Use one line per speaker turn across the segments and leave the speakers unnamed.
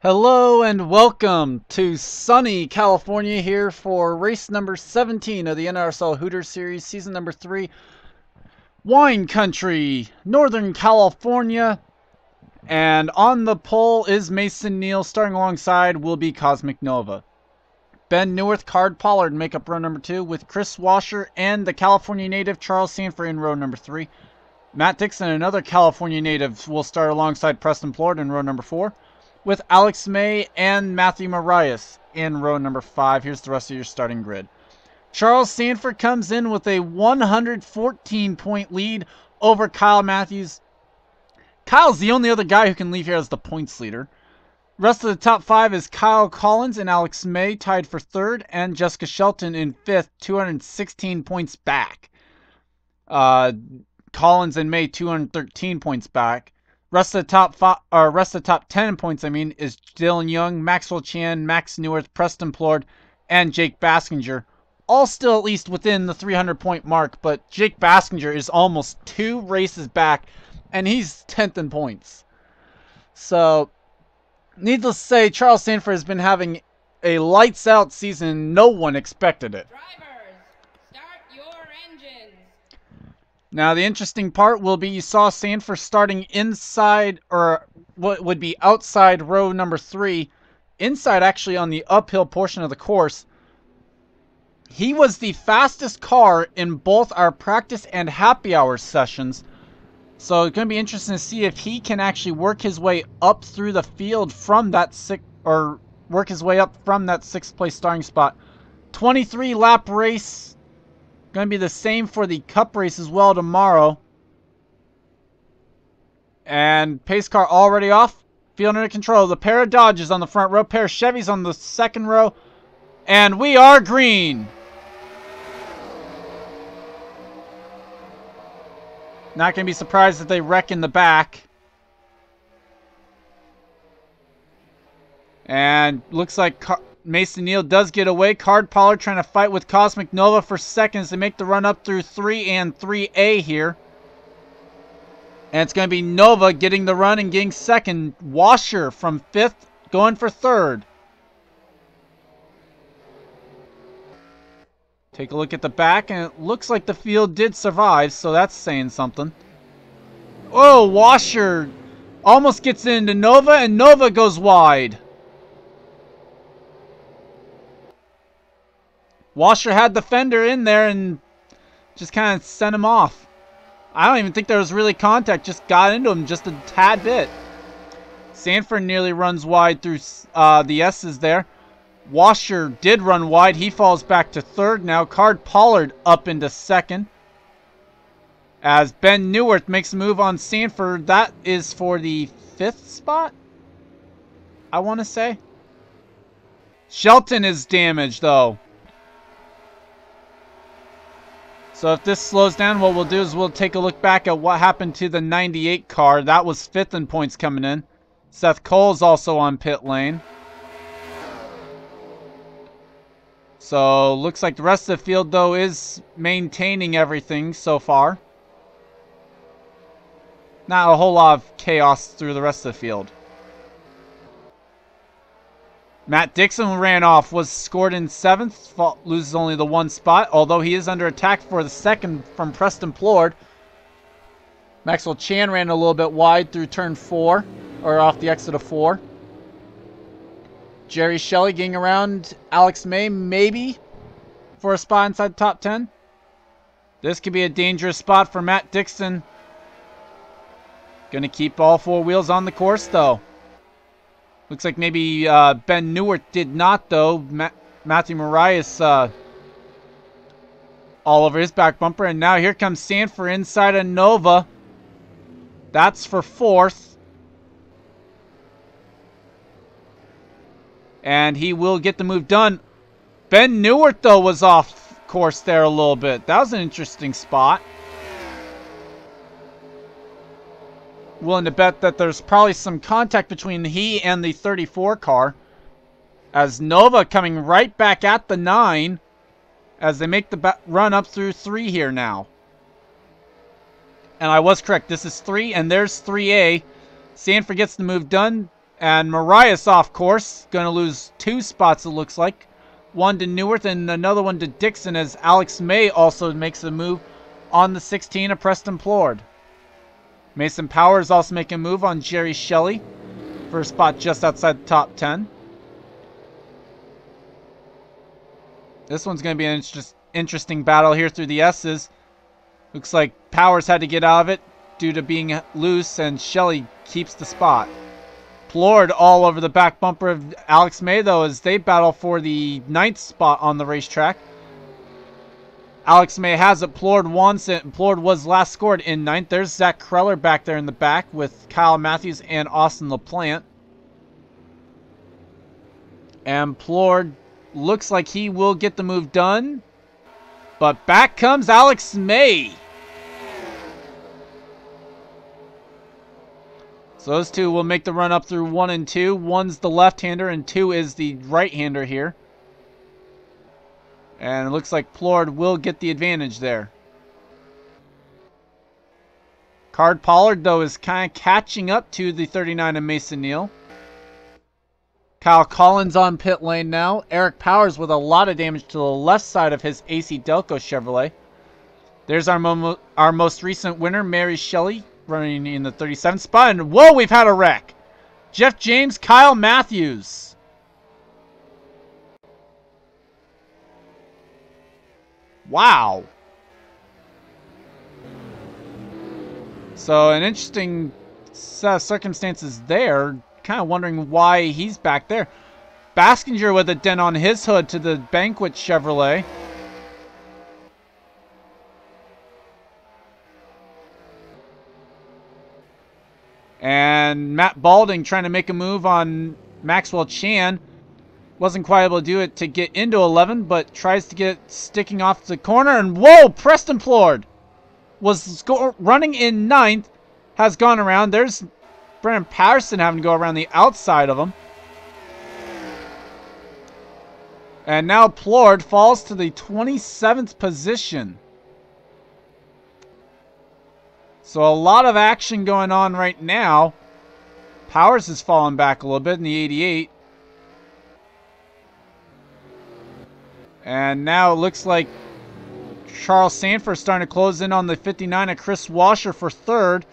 Hello and welcome to sunny California here for race number 17 of the NRSL Hooters Series, season number 3, Wine Country, Northern California. And on the pole is Mason Neal. Starting alongside will be Cosmic Nova. Ben Neuwirth, Card Pollard make up row number 2 with Chris Washer and the California native Charles Sanford in row number 3. Matt Dixon, another California native, will start alongside Preston Plord in row number 4. With Alex May and Matthew Marias in row number 5. Here's the rest of your starting grid. Charles Sanford comes in with a 114-point lead over Kyle Matthews. Kyle's the only other guy who can leave here as the points leader. Rest of the top 5 is Kyle Collins and Alex May tied for 3rd, and Jessica Shelton in 5th, 216 points back. Collins and May 213 points back. Rest of the top 10 points, is Dylan Young, Maxwell Chan, Max Neuwirth, Preston Plord, and Jake Baskinger. All still at least within the 300-point mark, but Jake Baskinger is almost 2 races back, and he's 10th in points. So, needless to say, Charles Sanford has been having a lights-out season. No one expected it. Now, the interesting part will be you saw Sanford starting inside, or what would be outside row number 3. Inside, actually, on the uphill portion of the course. He was the fastest car in both our practice and happy hour sessions. So it's going to be interesting to see if he can actually work his way up through the field from that work his way up from that 6th place starting spot. 23 lap race. Going to be the same for the Cup race as well tomorrow. And pace car already off. Field under control. The pair of Dodges on the front row. Pair of Chevys on the second row. And we are green. Not going to be surprised if they wreck in the back. And looks like Mason Neal does get away. Card Pollard trying to fight with Cosmic Nova for seconds to make the run up through 3 and 3A here. And it's going to be Nova getting the run and getting second. Washer from 5th going for 3rd. Take a look at the back, and it looks like the field did survive, so that's saying something. Oh, Washer almost gets into Nova, and Nova goes wide. Washer had the fender in there and just kind of sent him off. I don't even think there was really contact. Just got into him just a tad bit. Sanford nearly runs wide through the S's there. Washer did run wide. He falls back to 3rd now. Card Pollard up into 2nd. As Ben Neuwirth makes a move on Sanford. That is for the 5th spot, I want to say. Shelton is damaged, though. So if this slows down, what we'll do is we'll take a look back at what happened to the 98 car. That was 5th in points coming in. Seth Cole's also on pit lane. So looks like the rest of the field, though, is maintaining everything so far. Not a whole lot of chaos through the rest of the field. Matt Dixon ran off, was scored in 7th, loses only the 1 spot, although he is under attack for the 2nd from Preston Plord. Maxwell Chan ran a little bit wide through turn 4, or off the exit of 4. Jerry Shelley getting around Alex May, maybe, for a spot inside the top 10. This could be a dangerous spot for Matt Dixon. Gonna keep all 4 wheels on the course, though. Looks like maybe Ben Neuwirth did not, though. Matthew Marias all over his back bumper. And now here comes Sanford inside of Nova. That's for 4th. And he will get the move done. Ben Neuwirth, though, was off course there a little bit. That was an interesting spot. Willing to bet that there's probably some contact between he and the 34 car. As Nova coming right back at the 9 as they make the run up through 3 here now. And I was correct. This is 3 and there's 3A. Sanford gets the move done And Marias off course. Going to lose 2 spots, it looks like. One to Neuwirth and another one to Dixon, as Alex May also makes a move on the 16 of Preston Plord. Mason Powers also making a move on Jerry Shelley for a spot just outside the top 10. This one's going to be an interesting battle here through the S's. Looks like Powers had to get out of it due to being loose, and Shelley keeps the spot. Plord all over the back bumper of Alex May, though, as they battle for the 9th spot on the racetrack. Alex May has it. Plord wants it. Plord was last scored in 9th. There's Zach Kreller back there in the back with Kyle Matthews and Austin LaPlante. And Plord looks like he will get the move done. But back comes Alex May. So those two will make the run up through 1 and 2. 1's the left-hander and 2 is the right-hander here. And it looks like Plord will get the advantage there. Card Pollard, though, is kind of catching up to the 39 of Mason Neal. Kyle Collins on pit lane now. Eric Powers with a lot of damage to the left side of his AC Delco Chevrolet. There's our most recent winner, Mary Shelley, running in the 37th spot. And whoa, we've had a wreck. Jeff James, Kyle Matthews. Wow. So an interesting set of circumstances there. Kind of wondering why he's back there. Baskinger with a dent on his hood to the Banquet Chevrolet. And Matt Balding trying to make a move on Maxwell Chan. Wasn't quite able to do it to get into 11, but tries to get sticking off the corner. And whoa, Preston Plord was running in 9th. Has gone around. There's Brennan Patterson having to go around the outside of him. And now Plord falls to the 27th position. So a lot of action going on right now. Powers has fallen back a little bit in the 88. And now it looks like Charles Sanford starting to close in on the 59 of Chris Washer for 3rd.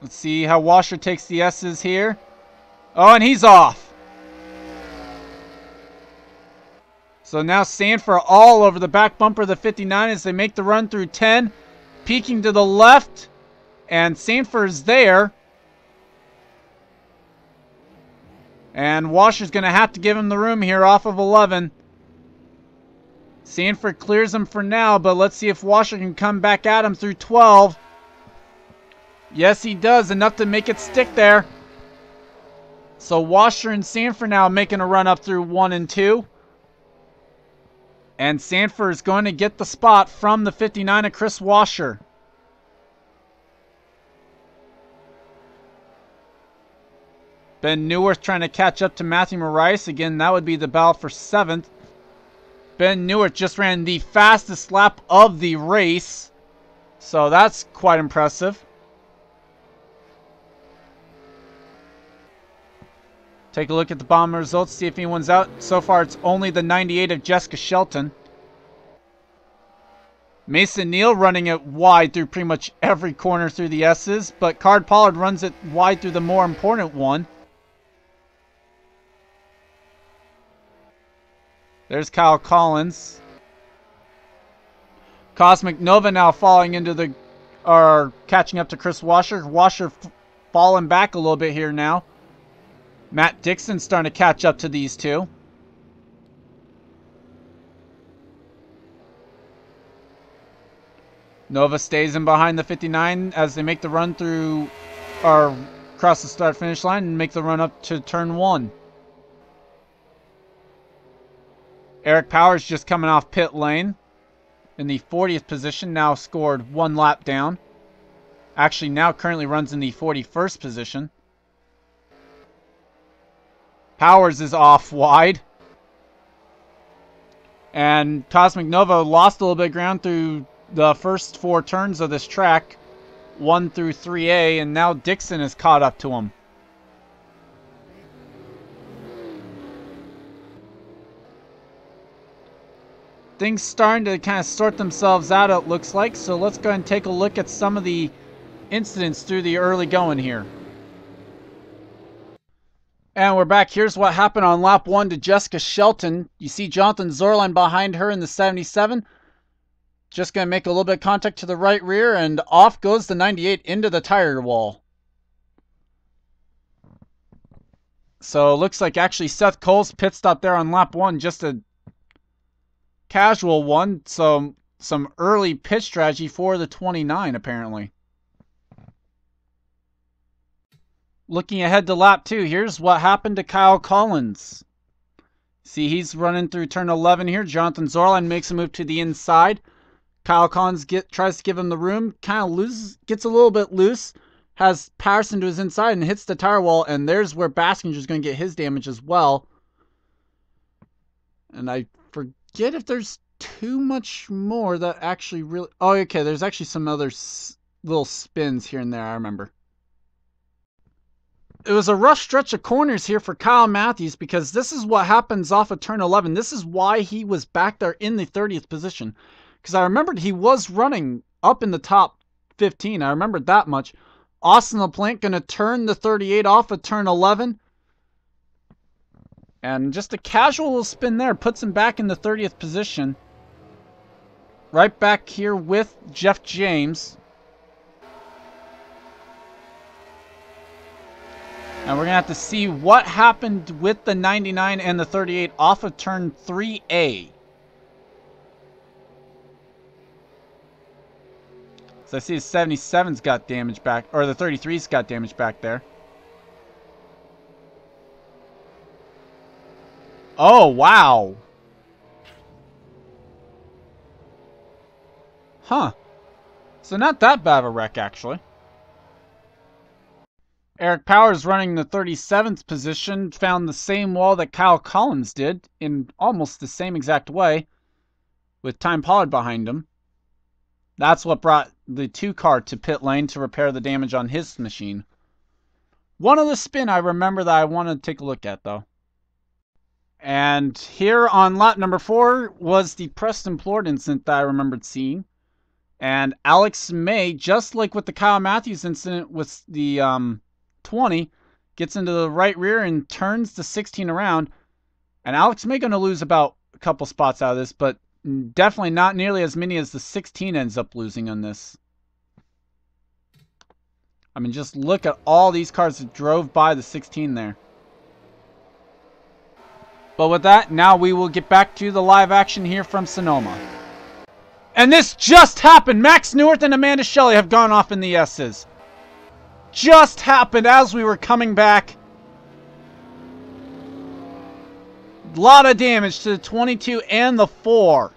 Let's see how Washer takes the S's here. Oh, and he's off. So now Sanford all over the back bumper of the 59 as they make the run through 10. Peeking to the left. And Sanford's there. And Washer's going to have to give him the room here off of 11. Sanford clears him for now, but let's see if Washer can come back at him through 12. Yes, he does. Enough to make it stick there. So Washer and Sanford now making a run up through 1 and 2. And Sanford is going to get the spot from the 59 of Chris Washer. Ben Neuwirth trying to catch up to Matthew Marias. Again, that would be the battle for 7th. Ben Neuwirth just ran the fastest lap of the race. So that's quite impressive. Take a look at the bottom results, see if anyone's out. So far, it's only the 98 of Jessica Shelton. Mason Neal running it wide through pretty much every corner through the S's, but Card Pollard runs it wide through the more important one. There's Kyle Collins. Cosmic Nova now falling into the, or catching up to Chris Washer. Washer falling back a little bit here now. Matt Dixon starting to catch up to these two. Nova stays in behind the 59 as they make the run through, or cross the start-finish line and make the run up to turn 1. Eric Powers just coming off pit lane in the 40th position, now scored 1 lap down. Actually now currently runs in the 41st position. Powers is off wide. And Cosmic Nova lost a little bit of ground through the first 4 turns of this track. 1 through 3A, and now Dixon is caught up to him. Things starting to kind of sort themselves out, it looks like, so let's go ahead and take a look at some of the incidents through the early going here. And we're back. Here's what happened on lap 1 to Jessica Shelton. You see Jonathan Zorline behind her in the 77. Just going to make a little bit of contact to the right rear, and off goes the 98 into the tire wall. So it looks like actually Seth Cole's pit stop there on lap 1, just a casual one. So some early pit strategy for the 29 apparently. Looking ahead to lap 2, here's what happened to Kyle Collins. See, he's running through turn 11 here. Jonathan Zorline makes a move to the inside. Kyle Collins tries to give him the room. Kind of gets a little bit loose. Has Patterson to his inside and hits the tire wall. And there's where Baskinger's going to get his damage as well. And I forget if there's too much more that actually really... Oh, okay, there's actually some other little spins here and there, I remember. It was a rough stretch of corners here for Kyle Matthews because this is what happens off of turn 11. This is why he was back there in the 30th position. Because I remembered he was running up in the top 15. I remembered that much. Austin LaPlante going to turn the 38 off of turn 11. And just a casual little spin there puts him back in the 30th position. Right back here with Jeff James. And we're going to have to see what happened with the 99 and the 38 off of turn 3A. So I see the 77's got damage back, or the 33's got damage back there. Oh, wow. Huh. So not that bad of a wreck, actually. Eric Powers running the 37th position found the same wall that Kyle Collins did in almost the same exact way with Time Pollard behind him. That's what brought the 2 car to pit lane to repair the damage on his machine. One other spin I remember that I want to take a look at though. And here on lap number 4 was the Preston Plord incident that I remembered seeing. And Alex May, just like with the Kyle Matthews incident with the 20, gets into the right rear and turns the 16 around. And Alex May going to lose about a couple spots out of this, but definitely not nearly as many as the 16 ends up losing on this. I mean, just look at all these cars that drove by the 16 there. But with that, now we will get back to the live action here from Sonoma. And this just happened! Max Neuwirth and Amanda Shelley have gone off in the S's. Just happened as we were coming back. A lot of damage to the 22 and the 4.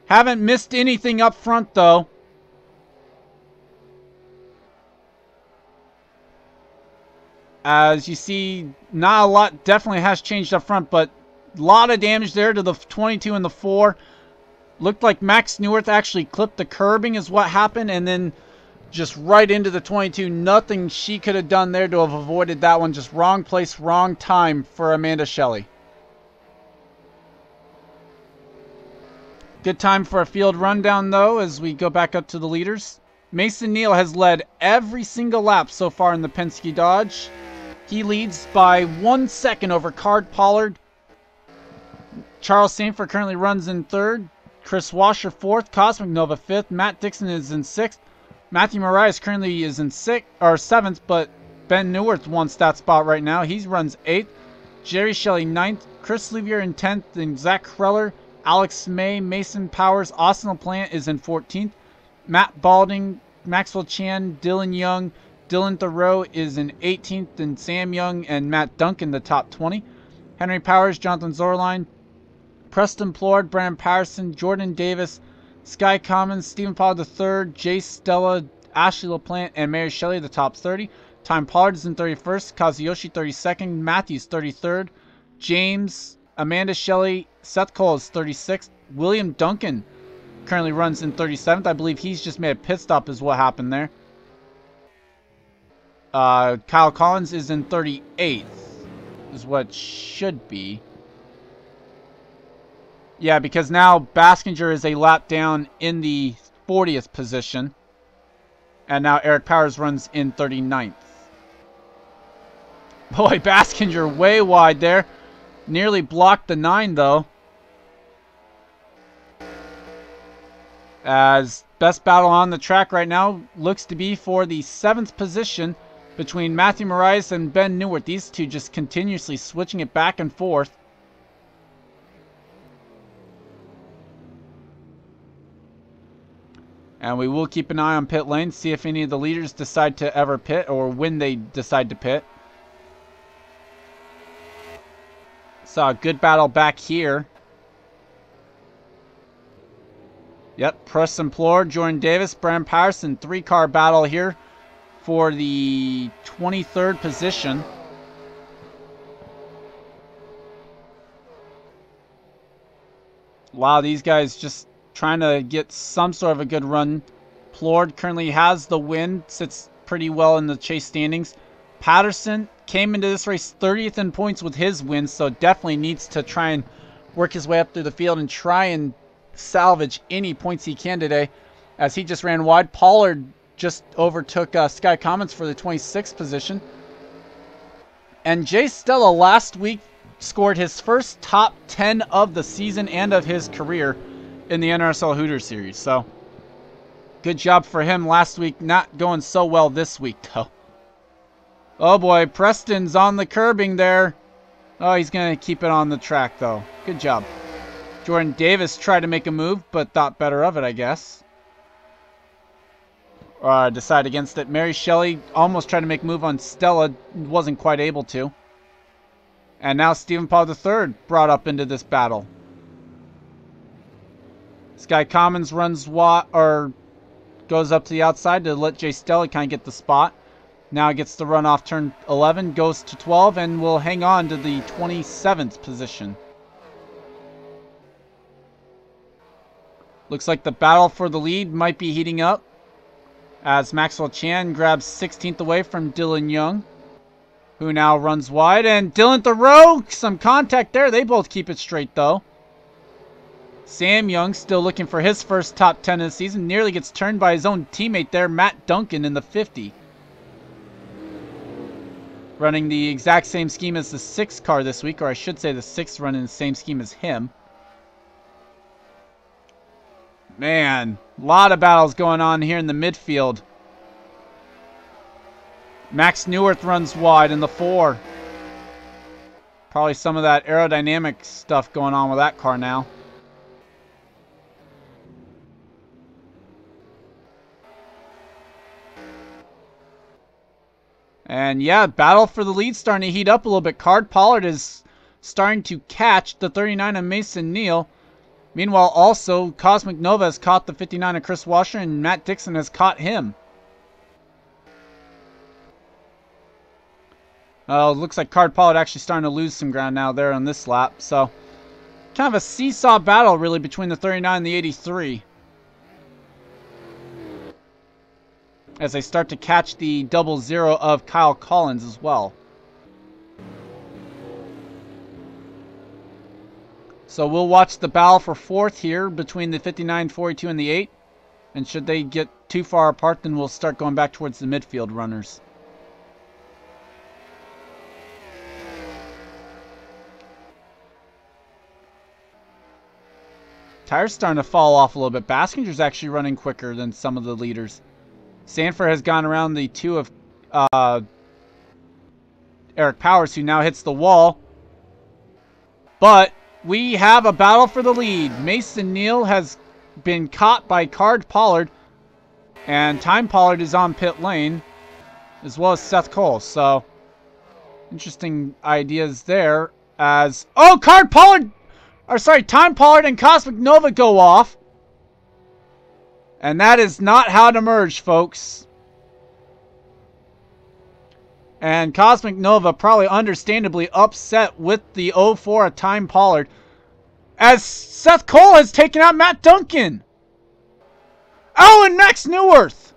Haven't missed anything up front though. As you see, not a lot definitely has changed up front, but a lot of damage there to the 22 and the 4. Looked like Max Neuwirth actually clipped the curbing is what happened, and then just right into the 22. Nothing she could have done there to have avoided that one. Just wrong place, wrong time for Amanda Shelley. Good time for a field rundown, though, as we go back up to the leaders. Mason Neal has led every single lap so far in the Penske Dodge. He leads by 1 second over Card Pollard. Charles Sanford currently runs in 3rd. Chris Washer 4th. Cosmic Nova 5th. Matt Dixon is in 6th. Matthew Marias currently is in 7th, but Ben Neuwirth wants that spot right now. He runs 8th. Jerry Shelley 9th. Chris Livier in 10th. And Zach Kreller, Alex May, Mason Powers, Austin LaPlante is in 14th. Matt Balding, Maxwell Chan, Dylan Young, Dylan Thoreau is in 18th. And Sam Young and Matt Duncan the top 20. Henry Powers, Jonathan Zorline, Preston Plord, Brandon Patterson, Jordan Davis, Sky Commons, Stephen Pollard III, Jay Stella, Ashley LaPlante, and Mary Shelley, the top 30. Time Pollard is in 31st, Kazuyoshi 32nd, Matthews 33rd, James, Amanda Shelley, Seth Cole is 36th, William Duncan currently runs in 37th. I believe he's just made a pit stop is what happened there. Kyle Collins is in 38th, is what it should be. Yeah, because now Baskinger is a lap down in the 40th position. And now Eric Powers runs in 39th. Boy, Baskinger way wide there. Nearly blocked the 9, though. As best battle on the track right now looks to be for the 7th position between Matthew Morais and Ben Newart. These two just continuously switching it back and forth. And we will keep an eye on pit lane, see if any of the leaders decide to ever pit or when they decide to pit. Saw a good battle back here. Yep, Preston Plord, Jordan Davis, Brian Patterson, 3-car battle here for the 23rd position. Wow, these guys just trying to get some sort of a good run. Plord currently has the win, sits pretty well in the chase standings. Patterson came into this race 30th in points with his win, so definitely needs to try and work his way up through the field and try and salvage any points he can today, as he just ran wide. Pollard just overtook Sky Commons for the 26th position. And Jay Stella last week scored his first top 10 of the season and of his career in the NRSL Hooters Series. So, good job for him last week. Not going so well this week, though. Oh boy, Preston's on the curbing there. Oh, he's going to keep it on the track, though. Good job. Jordan Davis tried to make a move, but thought better of it, I guess. Decide against it. Mary Shelley almost tried to make a move on Stella. Wasn't quite able to. And now Stephen Paul III brought up into this battle. Sky Commons runs goes up to the outside to let Jay Stella kind of get the spot. Now gets the run off turn 11, goes to 12, and will hang on to the 27th position. Looks like the battle for the lead might be heating up, as Maxwell Chan grabs 16th away from Dylan Young, who now runs wide. And Dylan Thoreau, some contact there. They both keep it straight, though. Sam Young still looking for his first top 10 of the season. Nearly gets turned by his own teammate there, Matt Duncan, in the 50. Running the exact same scheme as the 6th car this week, or I should say the 6th running the same scheme as him. Man, a lot of battles going on here in the midfield. Max Neuwirth runs wide in the 4. Probably some of that aerodynamic stuff going on with that car now. And yeah, battle for the lead starting to heat up a little bit. Card Pollard is starting to catch the 39 of Mason Neal. Meanwhile, also, Cosmic Nova has caught the 59 of Chris Washer, and Matt Dixon has caught him. Looks like Card Pollard actually starting to lose some ground now there on this lap. So, kind of a seesaw battle, really, between the 39 and the 83. As they start to catch the 00 of Kyle Collins as well. So we'll watch the battle for 4th here between the 59, 42, and the 8. And should they get too far apart, then we'll start going back towards the midfield runners. Tires starting to fall off a little bit. Baskinger's actually running quicker than some of the leaders. Sanford has gone around the 2 of Eric Powers, who now hits the wall. But we have a battle for the lead. Mason Neal has been caught by Card Pollard, and Time Pollard is on pit lane, as well as Seth Cole. So, interesting ideas there. As Time Pollard and Cosmic Nova go off. And that is not how to merge, folks. And Cosmic Nova probably understandably upset with the 04 of Time Pollard, as Seth Cole has taken out Matt Duncan. Oh, and Max Neuwirth!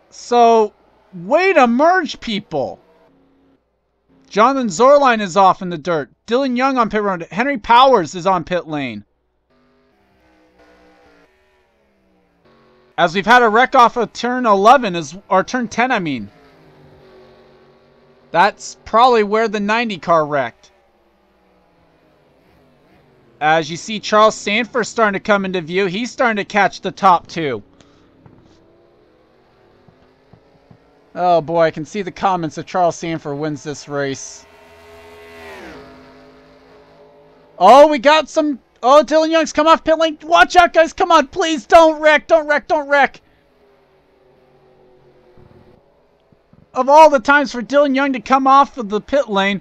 So, way to merge people. Jonathan Zorline is off in the dirt. Dylan Young on pit road. Henry Powers is on pit lane. As we've had a wreck off of turn 11, or turn 10, I mean. That's probably where the 90 car wrecked. As you see Charles Sanford starting to come into view, he's starting to catch the top two. Oh boy, I can see the comments if Charles Sanford wins this race. Oh, we got some... Oh, Dylan Young's come off pit lane. Watch out, guys. Come on, please. Don't wreck. Don't wreck. Don't wreck. Of all the times for Dylan Young to come off of the pit lane,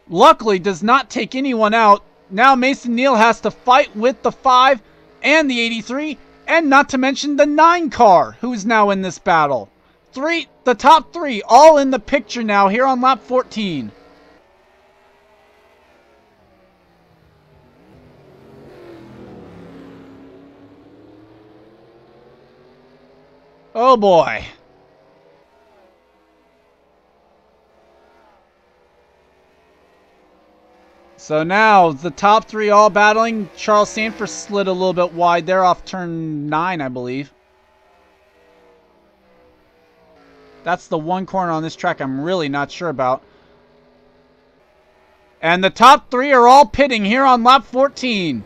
luckily does not take anyone out. Now Mason Neal has to fight with the 5 and the 83, and not to mention the 9 car, who is now in this battle. The top 3 all in the picture now here on lap 14. Oh boy. So now the top 3 all battling. Charles Sanford slid a little bit wide there off turn 9, I believe. That's the one corner on this track I'm really not sure about. And the top 3 are all pitting here on lap 14.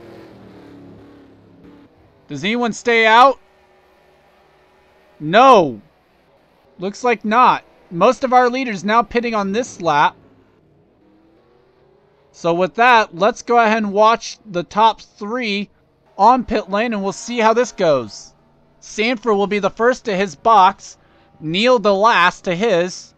Does anyone stay out? No. Looks like not. Most of our leaders now pitting on this lap. So with that, let's go ahead and watch the top 3 on pit lane and we'll see how this goes. Sanford will be the first to his box. Neal the last to his.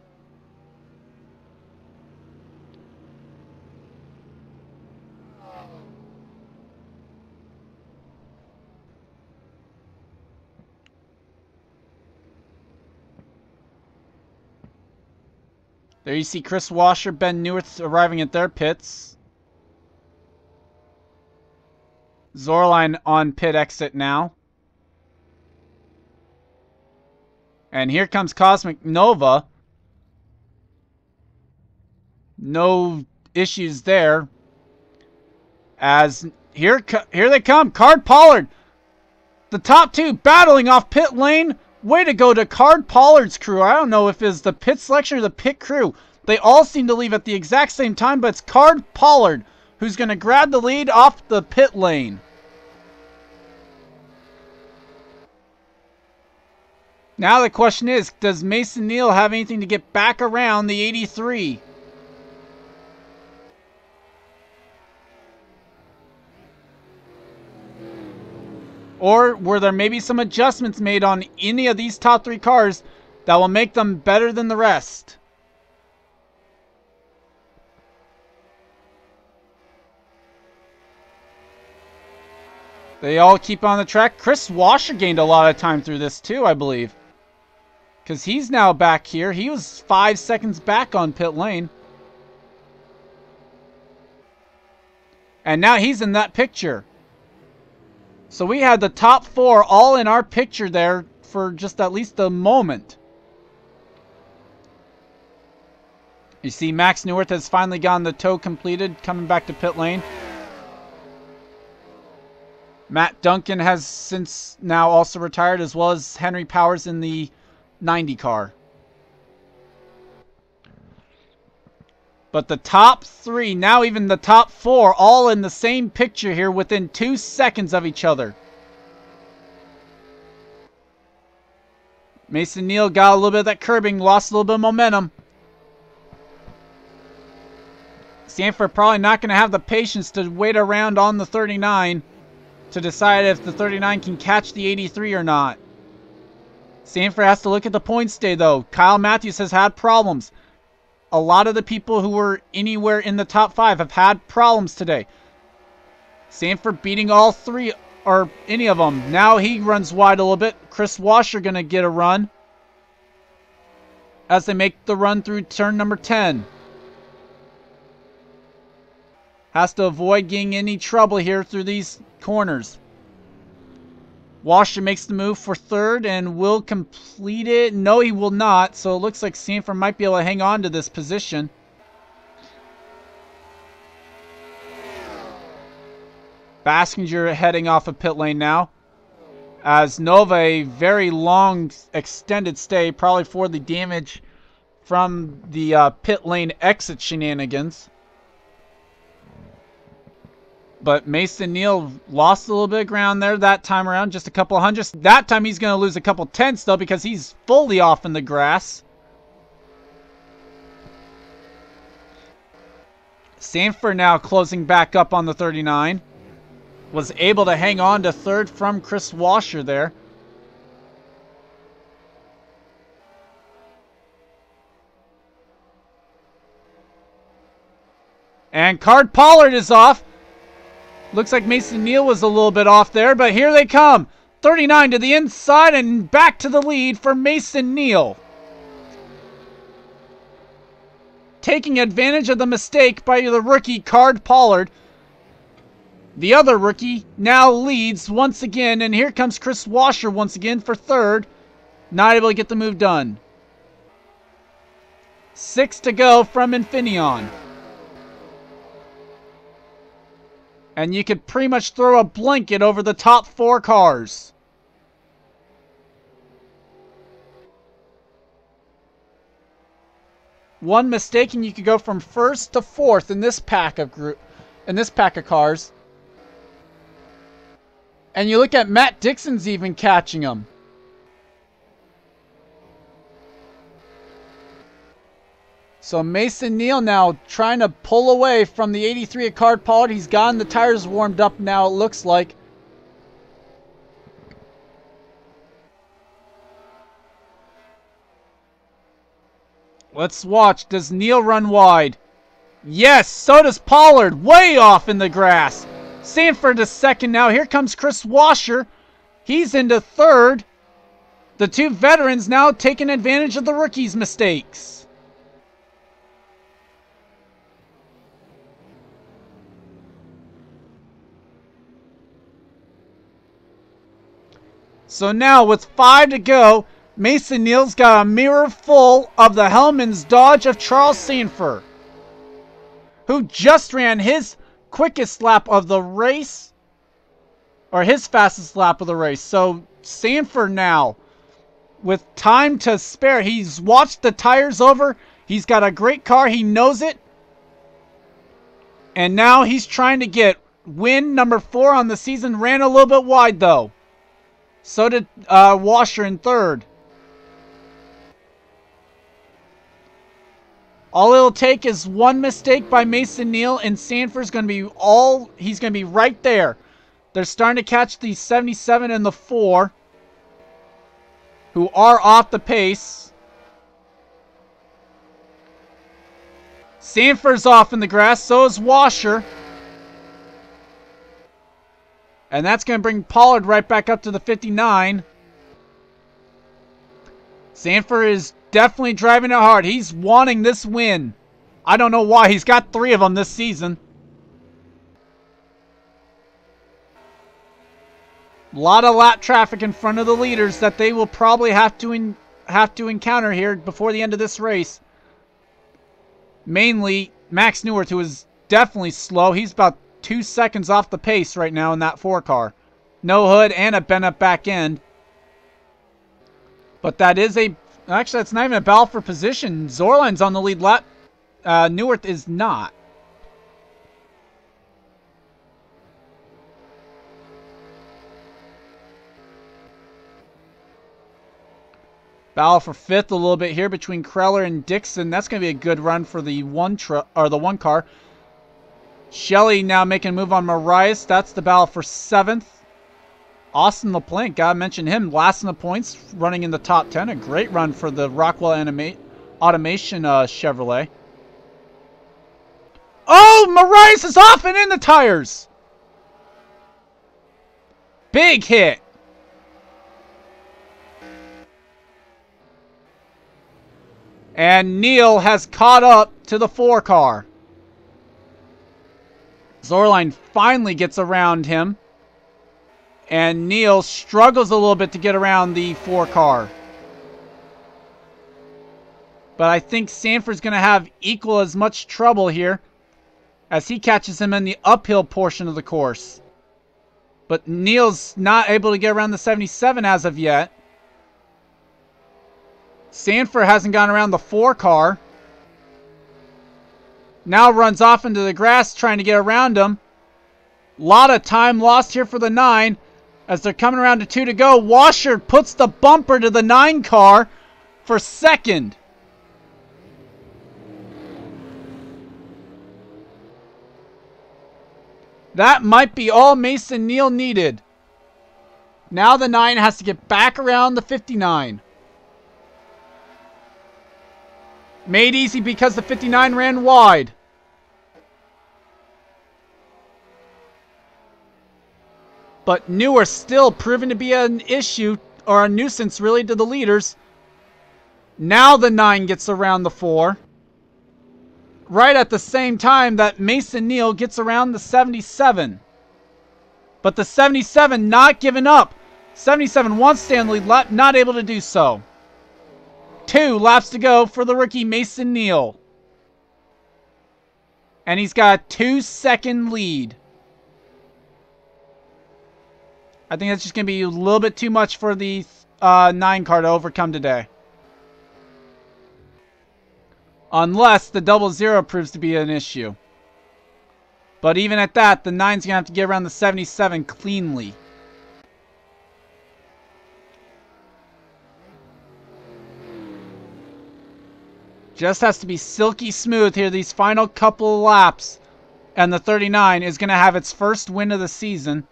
There you see Chris Washer, Ben Neuwirth arriving at their pits. Zorline on pit exit now. And here comes Cosmic Nova. No issues there. As here they come. Card Pollard. The top 2 battling off pit lane. Way to go to Card Pollard's crew. I don't know if it's the pit selection or the pit crew. They all seem to leave at the exact same time, but it's Card Pollard who's going to grab the lead off the pit lane. Now the question is, does Mason Neal have anything to get back around the 83? Or were there maybe some adjustments made on any of these top 3 cars that will make them better than the rest? They all keep on the track. Chris Washer gained a lot of time through this too, I believe. Because he's now back here. He was 5 seconds back on pit lane. And now he's in that picture. So we had the top 4 all in our picture there for just at least a moment. You see Max Neuwirth has finally gotten the tow completed, coming back to pit lane. Matt Duncan has since now also retired, as well as Henry Powers in the 90 car. But the top 3, now even the top 4, all in the same picture here within 2 seconds of each other. Mason Neal got a little bit of that curbing, lost a little bit of momentum. Sanford probably not going to have the patience to wait around on the 39 to decide if the 39 can catch the 83 or not. Sanford has to look at the points today, though. Kyle Matthews has had problems. A lot of the people who were anywhere in the top 5 have had problems today. Sanford beating all 3, or any of them. Now he runs wide a little bit. Chris Washer going to get a run as they make the run through turn number 10. Has to avoid getting any trouble here through these corners. Washer makes the move for third and will complete it. No, he will not. So it looks like Sanford might be able to hang on to this position. Baskinger heading off of pit lane now. As Nova, a very long extended stay, probably for the damage from the pit lane exit shenanigans. But Mason Neal lost a little bit of ground there that time around, just a couple of hundredths. That time he's going to lose a couple tenths, though, because he's fully off in the grass. Sanford now closing back up on the 39. Was able to hang on to third from Chris Washer there. And Card Pollard is off. Looks like Mason Neal was a little bit off there, but here they come. 39 to the inside and back to the lead for Mason Neal. Taking advantage of the mistake by the rookie Card Pollard. The other rookie now leads once again, and here comes Chris Washer once again for third. Not able to get the move done. 6 to go from Infineon. And you could pretty much throw a blanket over the top 4 cars. One mistake and you could go from first to fourth in this pack of cars. And you look at Matt Dixon's even catching them. So Mason Neal now trying to pull away from the 83 at Card Pollard. He's gotten the tires warmed up now, it looks like. Let's watch. Does Neal run wide? Yes, so does Pollard. Way off in the grass. Sanford to second now. Here comes Chris Washer. He's into third. The two veterans now taking advantage of the rookies' mistakes. So now with 5 to go, Mason Neal's got a mirror full of the Hellman's Dodge of Charles Sanford, who just ran his quickest lap of the race, or his fastest lap of the race. So Sanford now, with time to spare, he's watched the tires over. He's got a great car. He knows it. And now he's trying to get win number 4 on the season. Ran a little bit wide, though. So did Washer in third. All it'll take is one mistake by Mason Neal, and Sanford's going to be he's going to be right there. They're starting to catch the 77 and the 4, who are off the pace. Sanford's off in the grass, so is Washer. And that's going to bring Pollard right back up to the 59. Sanford is definitely driving it hard. He's wanting this win. I don't know why. He's got 3 of them this season. A lot of lap traffic in front of the leaders that they will probably have to encounter here before the end of this race. Mainly Max Newirth, who is definitely slow. He's about 2 seconds off the pace right now in that 4 car. No hood and a bent up back end. But that is actually, that's not even a battle for position. Zorline's on the lead lap. Newirth is not. Battle for 5th a little bit here between Kreller and Dixon. That's going to be a good run for the one car. Shelley now making a move on Marias. That's the battle for 7th. Austin LaPlante, gotta mention him, last in the points, running in the top 10. A great run for the Rockwell Automation Chevrolet. Oh, Marias is off and in the tires. Big hit. And Neal has caught up to the 4 car. Zoroline finally gets around him. And Neal struggles a little bit to get around the 4 car. But I think Sanford's going to have equal as much trouble here as he catches him in the uphill portion of the course. But Neal's not able to get around the 77 as of yet. Sanford hasn't gone around the 4 car. Now runs off into the grass trying to get around him. Lot of time lost here for the 9 as they're coming around to 2 to go. Washer puts the bumper to the 9 car for second. That might be all Mason Neal needed. Now the 9 has to get back around the 59. Made easy because the 59 ran wide. But Newer still proven to be an issue, or a nuisance really, to the leaders. Now the 9 gets around the 4. Right at the same time that Mason Neal gets around the 77. But the 77 not giving up. 77 wants to stay on the lead, not able to do so. 2 laps to go for the rookie Mason Neal. And he's got a 2-second lead. I think that's just going to be a little bit too much for the 9 car to overcome today. Unless the 00 proves to be an issue. But even at that, the 9's going to have to get around the 77 cleanly. Just has to be silky smooth here these final couple of laps. And the 39 is going to have its first win of the season.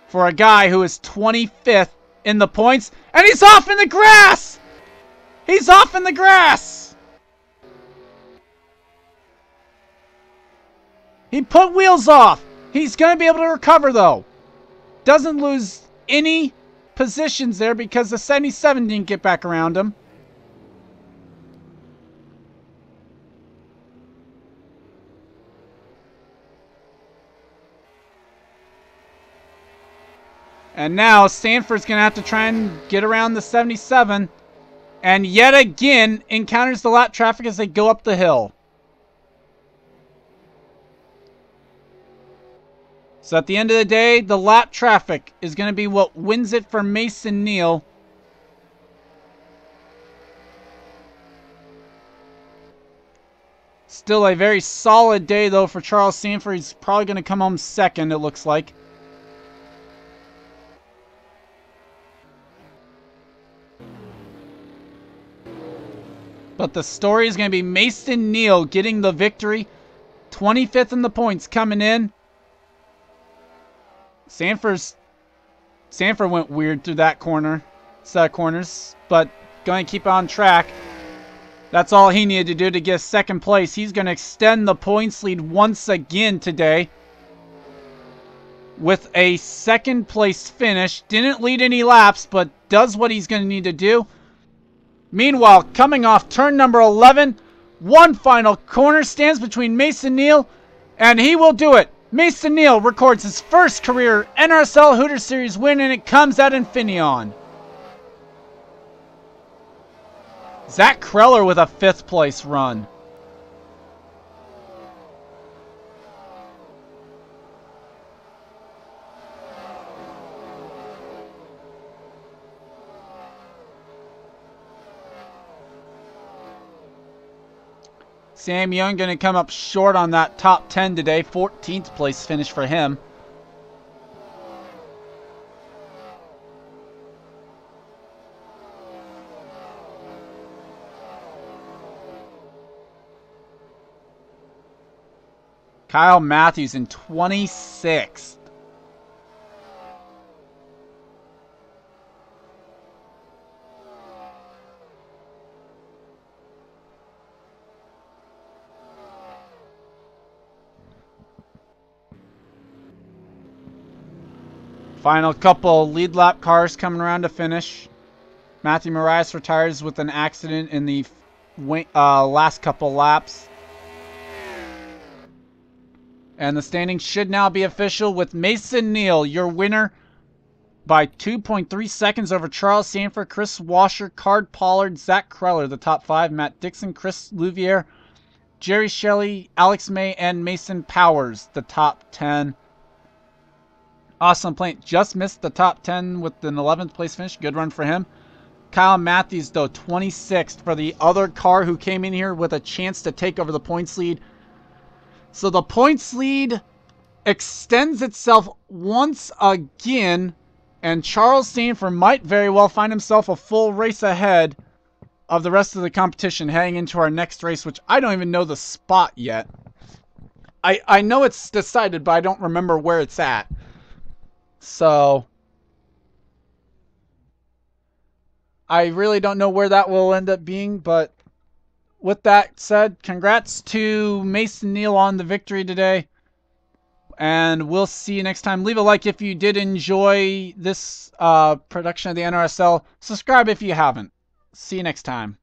For a guy who is 25th in the points. And he's off in the grass! He's off in the grass! He put wheels off. He's going to be able to recover, though. Doesn't lose any positions there because the 77 didn't get back around him. And now Sanford's going to have to try and get around the 77. And yet again encounters the lap traffic as they go up the hill. So at the end of the day, the lap traffic is going to be what wins it for Mason Neal. Still a very solid day, though, for Charles Sanford. He's probably going to come home second, it looks like. But the story is going to be Mason Neal getting the victory. 25th in the points coming in. Sanford went weird through that set of corners, but going to keep on track. That's all he needed to do to get second place. He's going to extend the points lead once again today with a second place finish. Didn't lead any laps, but does what he's going to need to do. Meanwhile, coming off turn number 11, one final corner stands between Mason Neal, and he will do it. Mason Neal records his first career NRSL Hooters Series win, and it comes at Infineon. Zach Kreller with a 5th place run. Sam Young going to come up short on that top 10 today. 14th place finish for him. Kyle Matthews in 26th. Final couple lead lap cars coming around to finish. Matthew Marias retires with an accident in the last couple laps. And the standings should now be official with Mason Neal, your winner, by 2.3 seconds over Charles Sanford, Chris Washer, Card Pollard, Zach Kreller, the top 5, Matt Dixon, Chris Louvier, Jerry Shelley, Alex May, and Mason Powers, the top 10. Awesome Plant just missed the top 10 with an 11th place finish. Good run for him. Kyle Matthews, though, 26th for the other car who came in here with a chance to take over the points lead. So the points lead extends itself once again, and Charles Sanford might very well find himself a full race ahead of the rest of the competition heading into our next race, which I don't even know the spot yet. I know it's decided, but I don't remember where it's at. So I really don't know where that will end up being, but with that said, congrats to Mason Neal on the victory today. And we'll see you next time. Leave a like if you did enjoy this production of the NRSL. Subscribe if you haven't. See you next time.